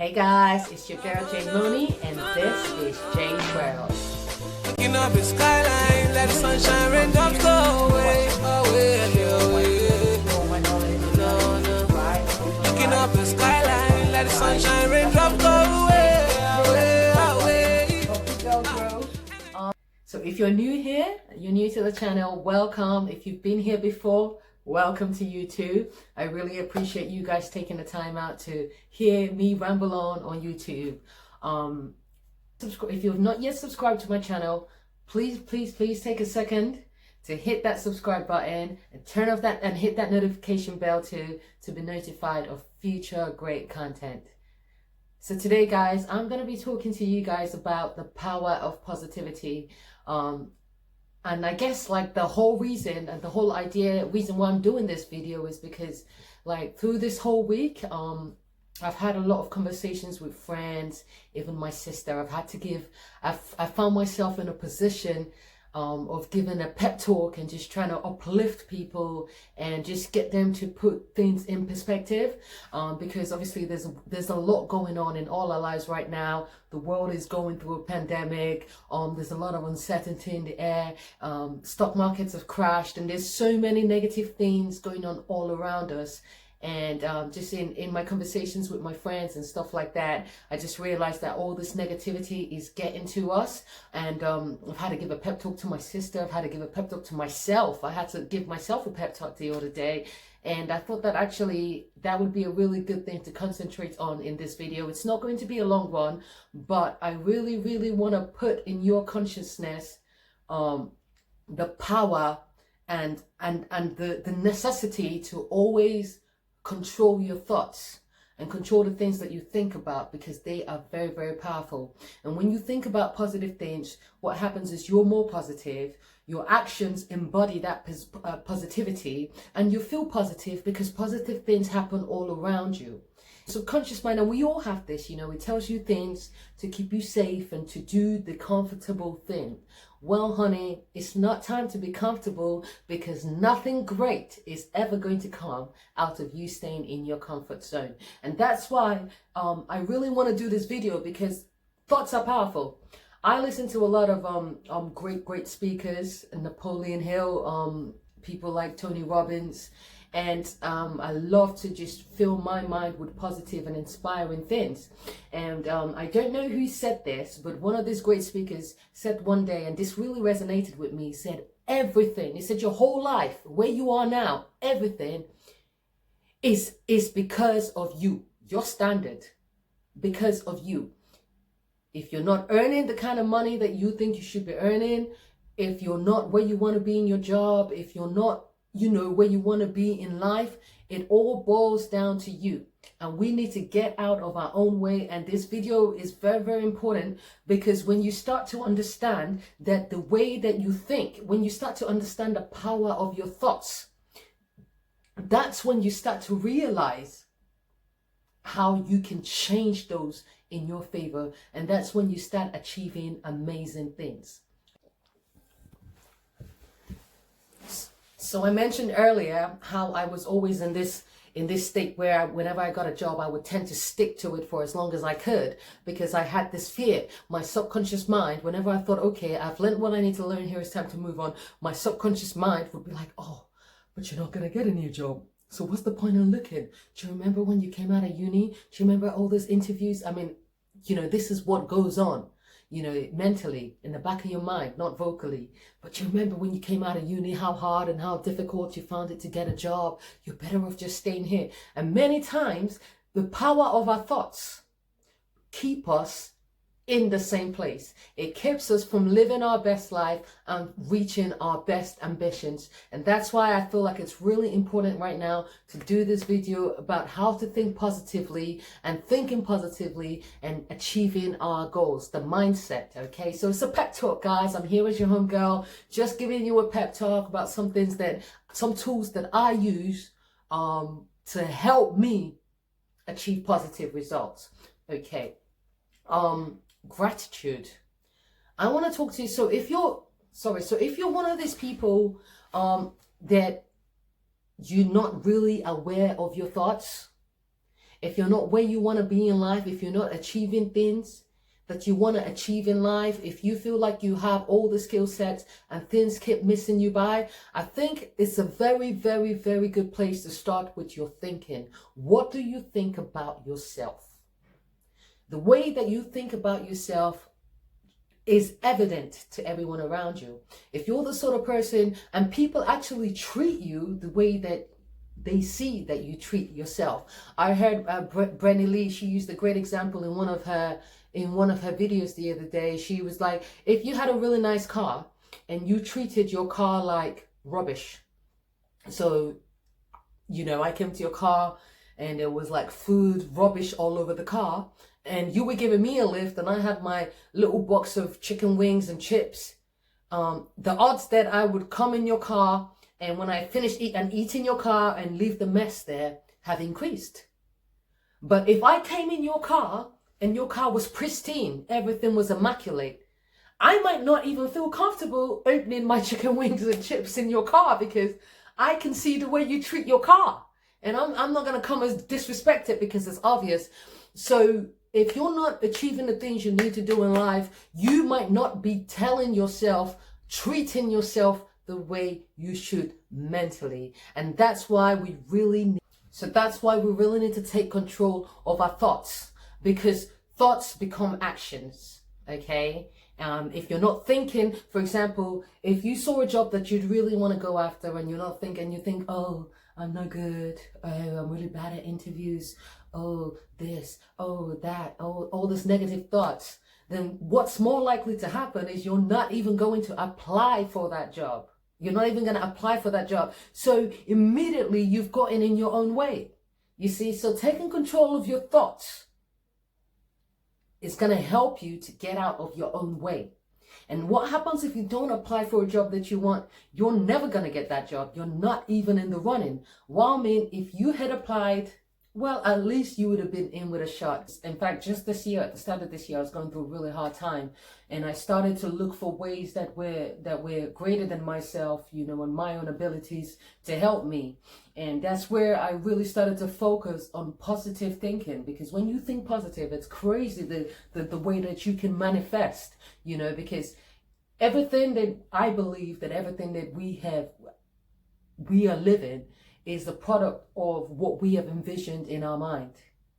Hey guys, it's your girl Jaye Moni, and this is Jay's World. Looking up the skyline, let the sunshine raindrops go away, away, away. Looking up the skyline, let the sunshine raindrops go away, away, away. So if you're new here, you're new to the channel, welcome. If you've been here before, welcome to you too. I really appreciate you guys taking the time out to hear me ramble on YouTube. If you have not yet subscribed to my channel, please take a second to hit that subscribe button and turn off that and hit that notification bell to be notified of future great content. So today, guys, I'm going to be talking to you guys about the power of positivity. And I guess like the whole reason and the whole reason why I'm doing this video is because like through this whole week, I've had a lot of conversations with friends, even my sister. I found myself in a position of giving a pep talk and just trying to uplift people and just get them to put things in perspective, because obviously there's a lot going on in all our lives right now. The world is going through a pandemic. There's a lot of uncertainty in the air. Stock markets have crashed, and there's so many negative things going on all around us. And just in my conversations with my friends and stuff like that, I just realized that all this negativity is getting to us. And I've had to give a pep talk to my sister. I've had to give a pep talk to myself. I had to give myself a pep talk the other day. And I thought that actually that would be a really good thing to concentrate on in this video. It's not going to be a long one, but I really want to put in your consciousness the power and the necessity to always control your thoughts and control the things that you think about, because they are very powerful. And when you think about positive things, what happens is you're more positive. Your actions embody that positivity, and you feel positive because positive things happen all around you. Subconscious mind, and we all have this, it tells you things to keep you safe and to do the comfortable thing. Well, honey, it's not time to be comfortable, because nothing great is ever going to come out of you staying in your comfort zone. And that's why I really want to do this video, because thoughts are powerful. I listen to a lot of great speakers, Napoleon Hill, people like Tony Robbins, and I love to just fill my mind with positive and inspiring things. And I don't know who said this, but one of these great speakers said one day, and this really resonated with me, said everything, he said your whole life, where you are now, everything is because of you, your standard, because of you. If you're not earning the kind of money that you think you should be earning, if you're not where you want to be in your job, if you're not where you want to be in life, it all boils down to you. And we need to get out of our own way. And this video is very important, because when you start to understand that the way that you think, when you start to understand the power of your thoughts, that's when you start to realize how you can change those in your favor. And that's when you start achieving amazing things. So I mentioned earlier how I was always in this state where whenever I got a job, I would tend to stick to it for as long as I could, because I had this fear. My subconscious mind, whenever I thought, okay, I've learned what I need to learn here, it's time to move on, my subconscious mind would be like, oh, but you're not going to get a new job. So what's the point in looking? Do you remember when you came out of uni? Do you remember all those interviews? I mean, this is what goes on. Mentally, in the back of your mind, not vocally. But you remember when you came out of uni, how hard and how difficult you found it to get a job. You're better off just staying here. And many times, the power of our thoughts keep us in the same place. It keeps us from living our best life and reaching our best ambitions. And that's why I feel like it's really important right now to do this video about how to think positively and thinking positively and achieving our goals, the mindset. Okay, so it's a pep talk, guys. I'm here as your homegirl, just giving you a pep talk about some tools that I use to help me achieve positive results. Okay. Gratitude. I want to talk to you. So if you're one of these people that you're not really aware of your thoughts, if you're not where you want to be in life, if you're not achieving things that you want to achieve in life, if you feel like you have all the skill sets and things keep missing you by, I think it's a very, very, very good place to start with your thinking. What do you think about yourself? The way that you think about yourself is evident to everyone around you. If you're the sort of person and people actually treat you the way that they see that you treat yourself. I heard Brenny Lee, she used a great example in one of her videos the other day. She was like, if you had a really nice car and you treated your car like rubbish. So, you know, I came to your car and there was like food, rubbish all over the car, and you were giving me a lift and I had my little box of chicken wings and chips. The odds that I would come in your car and when I finish eat in your car and leave the mess there have increased. But if I came in your car and your car was pristine, everything was immaculate, I might not even feel comfortable opening my chicken wings and chips in your car because I can see the way you treat your car. And I'm not going to come as disrespect it because it's obvious. So if you're not achieving the things you need to do in life, you might not be telling yourself, treating yourself the way you should mentally. And that's why we really need to take control of our thoughts, because thoughts become actions. Okay. If you're not thinking, for example, if you saw a job that you'd really want to go after and you're not thinking, you think, oh, I'm not good. Oh, I'm really bad at interviews. Oh, this, oh, that, oh, all this negative thoughts. Then what's more likely to happen is you're not even going to apply for that job. You're not even going to apply for that job. So immediately you've gotten in your own way. You see, so taking control of your thoughts is going to help you to get out of your own way. And what happens if you don't apply for a job that you want? You're never going to get that job. You're not even in the running. Well, I mean, if you had applied, well, at least you would have been in with a shot. In fact, just this year, at the start of this year, I was going through a really hard time. And I started to look for ways that were greater than myself, you know, and my own abilities to help me. And that's where I really started to focus on positive thinking. Because when you think positive, it's crazy the way that you can manifest, you know, because everything that I believe that everything that we are living is the product of what we have envisioned in our mind,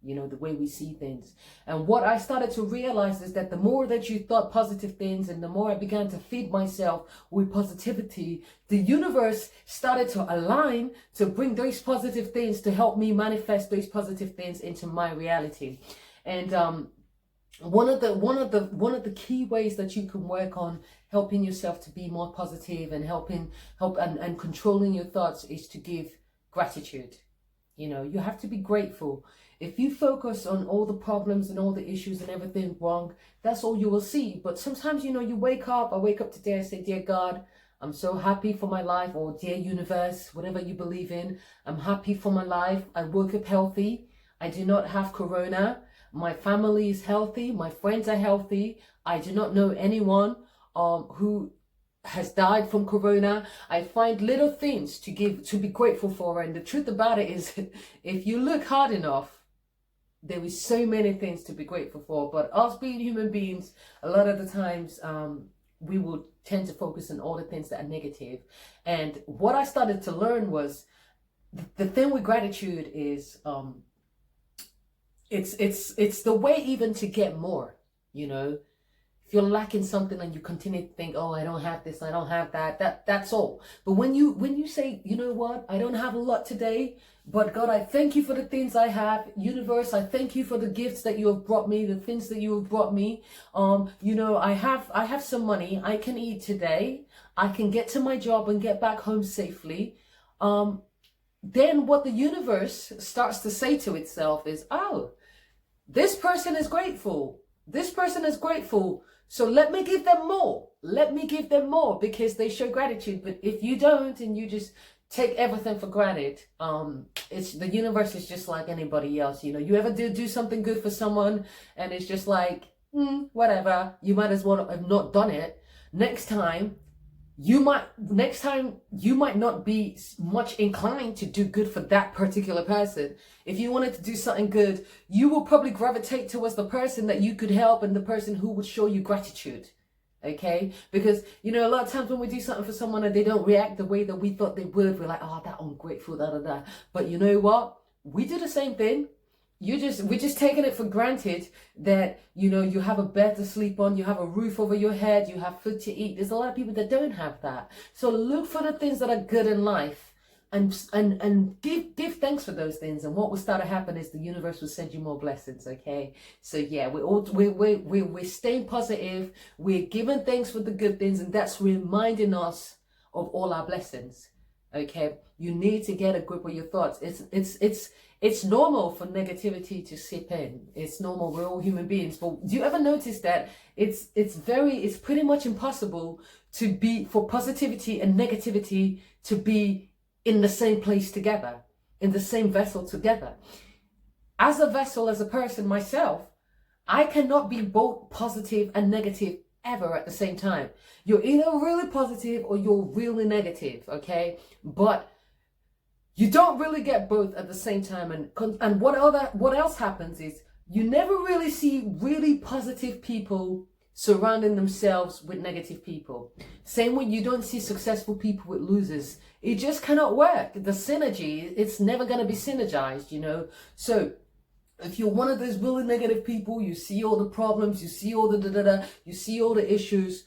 you know, the way we see things. And what I started to realize is that the more that you thought positive things and the more I began to feed myself with positivity, the universe started to align to bring those positive things to help me manifest those positive things into my reality. And one of the key ways that you can work on helping yourself to be more positive and and controlling your thoughts is to give gratitude. You know, you have to be grateful. If you focus on all the problems and all the issues and everything wrong, that's all you will see. But sometimes, you know, I wake up today, I say, dear God, I'm so happy for my life, or dear universe, whatever you believe in, I'm happy for my life. I woke up healthy. I do not have corona. My family is healthy. My friends are healthy. I do not know anyone who has died from corona. I find little things to be grateful for. And the truth about it is, if you look hard enough, there is so many things to be grateful for. But us being human beings, a lot of the times, we will tend to focus on all the things that are negative. And what I started to learn was the thing with gratitude is, it's the way even to get more, you know. If you're lacking something and you continue to think, oh, I don't have this, I don't have that's all. But when you say, you know what, I don't have a lot today, but God, I thank you for the things I have. Universe, I thank you for the gifts that you have brought me, the things that you have brought me. You know, I have some money, I can eat today, I can get to my job and get back home safely. Then what the universe starts to say to itself is, oh, this person is grateful. This person is grateful. So let me give them more. Let me give them more because they show gratitude. But if you don't and you just take everything for granted, it's the universe is just like anybody else. You know, you ever do something good for someone and it's just like, whatever, you might as well have not done it. Next time, next time you might not be much inclined to do good for that particular person. If you wanted to do something good, you will probably gravitate towards the person that you could help and the person who would show you gratitude. Okay, because a lot of times when we do something for someone and they don't react the way that we thought they would, we're like, oh, that ungrateful, da. But you know what? We do the same thing. We're just taking it for granted that, you have a bed to sleep on, you have a roof over your head, you have food to eat. There's a lot of people that don't have that. So look for the things that are good in life and give thanks for those things. And what will start to happen is the universe will send you more blessings. Okay. So yeah, we're staying positive. We're giving thanks for the good things, and that's reminding us of all our blessings. Okay. You need to get a grip of your thoughts. It's normal for negativity to seep in. It's normal. We're all human beings. But do you ever notice that it's pretty much impossible for positivity and negativity to be in the same place together, in the same vessel together? As a vessel, as a person myself, I cannot be both positive and negative ever at the same time. You're either really positive or you're really negative, okay? But you don't really get both at the same time. And what else happens is you never really see really positive people surrounding themselves with negative people. Same way you don't see successful people with losers. It just cannot work. The synergy, it's never going to be synergized, So if you're one of those really negative people, you see all the problems, you see all the you see all the issues.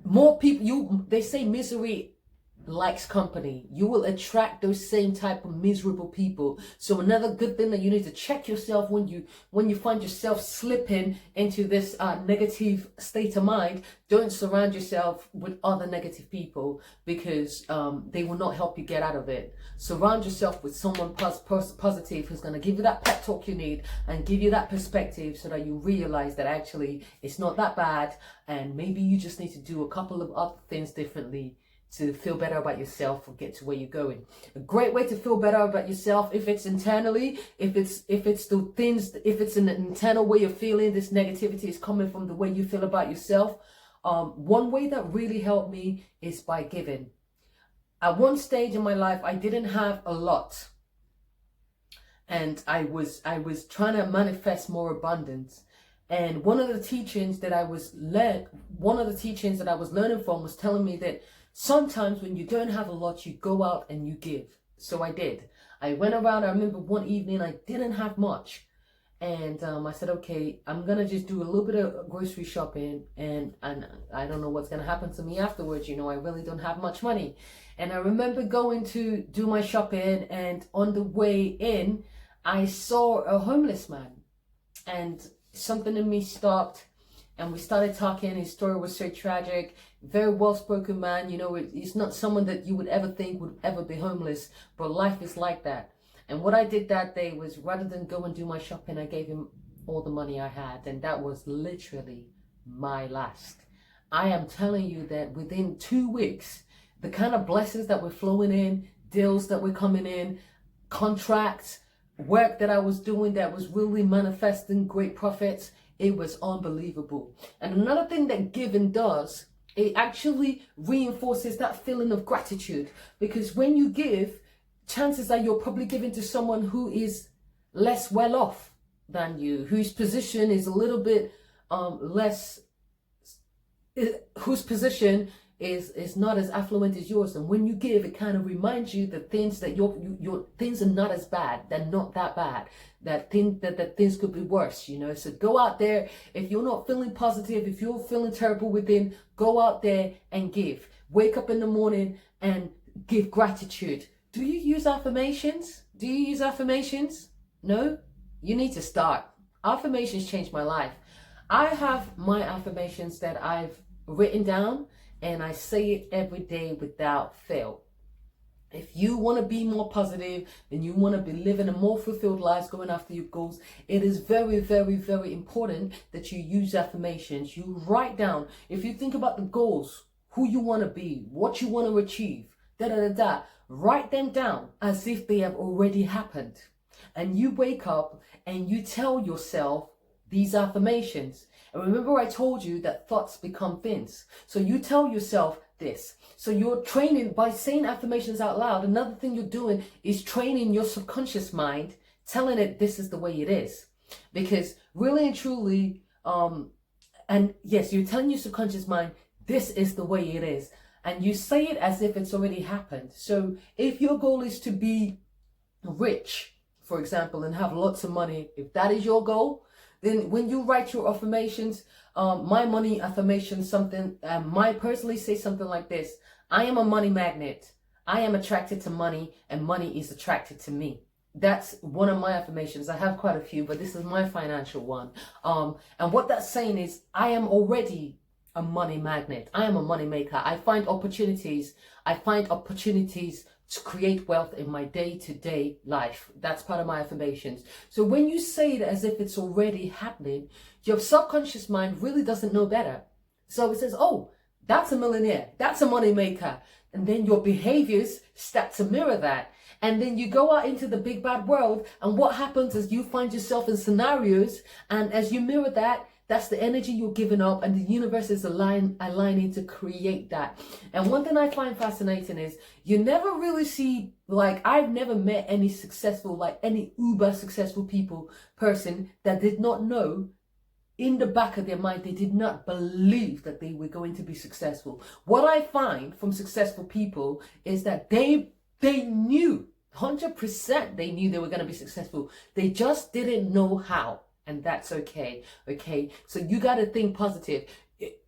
More people, they say misery likes company. You will attract those same type of miserable people. So another good thing that you need to check yourself when you find yourself slipping into this negative state of mind, don't surround yourself with other negative people, because they will not help you get out of it. Surround yourself with someone positive who's going to give you that pep talk you need and give you that perspective, so that you realize that actually it's not that bad, and maybe you just need to do a couple of other things differently to feel better about yourself or get to where you're going. A great way to feel better about yourself, if it's internally, if it's an internal way of feeling, this negativity is coming from the way you feel about yourself. One way that really helped me is by giving. At one stage in my life, I didn't have a lot, and I was trying to manifest more abundance. And one of the teachings that I was learning from was telling me that sometimes when you don't have a lot, you go out and you give. So I did. I went around. I remember one evening I didn't have much, and I said, okay, I'm gonna just do a little bit of grocery shopping, and I don't know what's gonna happen to me afterwards. I really don't have much money. And I remember going to do my shopping, and on the way in, I saw a homeless man, and something in me stopped, and we started talking. His story was so tragic. Very well-spoken man. He's not someone that you would ever think would ever be homeless, but life is like that. And what I did that day was, rather than go and do my shopping, I gave him all the money I had, and that was literally my last. I am telling you that within 2 weeks, the kind of blessings that were flowing in, deals that were coming in, contracts, work that I was doing that was really manifesting great profits, it was unbelievable. And another thing that giving does, it actually reinforces that feeling of gratitude, because when you give, chances are you're probably giving to someone who is less well off than you, whose position is a little bit whose position is not as affluent as yours. And when you give, it kind of reminds you that things that your things are not as bad. They're not that bad. That things could be worse, So go out there. If you're not feeling positive, if you're feeling terrible within, go out there and give. Wake up in the morning and give gratitude. Do you use affirmations? Do you use affirmations? No? You need to start. Affirmations changed my life. I have my affirmations that I've written down, and I say it every day without fail. If you want to be more positive and you want to be living a more fulfilled life, going after your goals, it is very, very, very important that you use affirmations. You write down, if you think about the goals, who you want to be, what you want to achieve, write them down as if they have already happened. And you wake up and you tell yourself these affirmations. And remember I told you that thoughts become things. So you tell yourself this. So you're training by saying affirmations out loud. Another thing you're doing is training your subconscious mind, telling it this is the way it is. Because really and truly, and yes, you're telling your subconscious mind, this is the way it is. And you say it as if it's already happened. So if your goal is to be rich, for example, and have lots of money, if that is your goal, then when you write your affirmations, my money affirmation, something, I personally say something like this: I am a money magnet. I am attracted to money, and money is attracted to me. That's one of my affirmations. I have quite a few, but this is my financial one. And what that's saying is, I am already a money magnet. I am a money maker. I find opportunities to create wealth in my day-to-day life. That's part of my affirmations. So when you say it as if it's already happening, your subconscious mind really doesn't know better. So it says, oh, that's a millionaire. That's a money maker. And then your behaviors start to mirror that. And then you go out into the big bad world, and what happens is you find yourself in scenarios, and as you mirror that, that's the energy you're giving up, and the universe is aligning to create that. And one thing I find fascinating is you never really see, like, I've never met any successful, like any uber successful person that did not know in the back of their mind, they did not believe that they were going to be successful. What I find from successful people is that they knew 100% they knew they were going to be successful. They just didn't know how. And that's okay. Okay. So you got to think positive.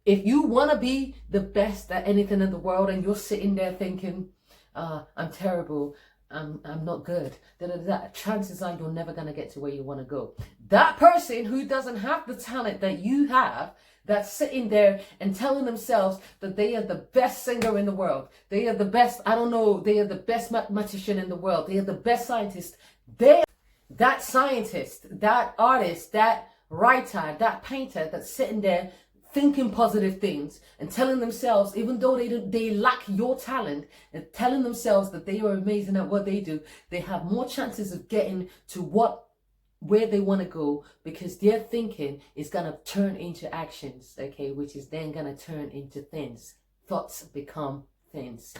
If you want to be the best at anything in the world, and you're sitting there thinking, I'm terrible, I'm not good, chances are you're never going to get to where you want to go. That person who doesn't have the talent that you have, that's sitting there and telling themselves that they are the best singer in the world, they are the best, they are the best mathematician in the world, they are the best scientist, that scientist, that artist, that writer, that painter that's sitting there thinking positive things and telling themselves, even though they lack your talent, and telling themselves that they are amazing at what they do, they have more chances of getting to where they want to go, because their thinking is going to turn into actions, okay, which is then going to turn into things. Thoughts become things.